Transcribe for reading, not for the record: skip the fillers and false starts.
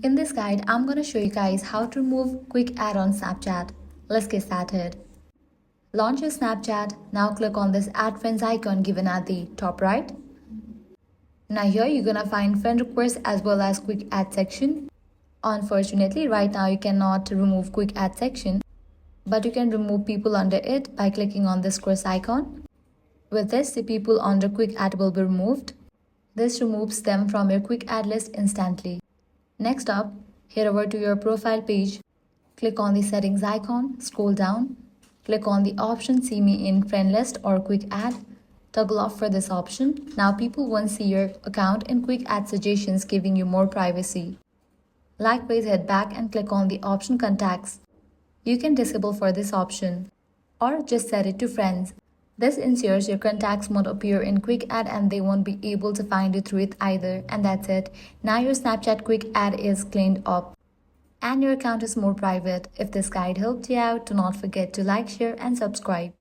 In this guide, I'm going to show you guys how to remove quick ad on Snapchat. Let's get started. Launch your Snapchat. Now click on this Add Friends icon given at the top right. Now here you're going to find friend requests as well as quick ad section. Unfortunately, right now you cannot remove quick ad section, but you can remove people under it by clicking on this cross icon. With this, the people under quick ad will be removed. This removes them from your quick ad list instantly. Next up, head over to your profile page, click on the settings icon, scroll down, click on the option see me in friend list or quick ad, toggle off for this option. Now people won't see your account in quick ad suggestions, giving you more privacy. Likewise, head back and click on the option contacts. You can disable for this option or just set it to friends. This ensures your contacts won't appear in quick ad and they won't be able to find you through it either. And that's it. Now your Snapchat quick ad is cleaned up and your account is more private. If this guide helped you out, do not forget to like, share and subscribe.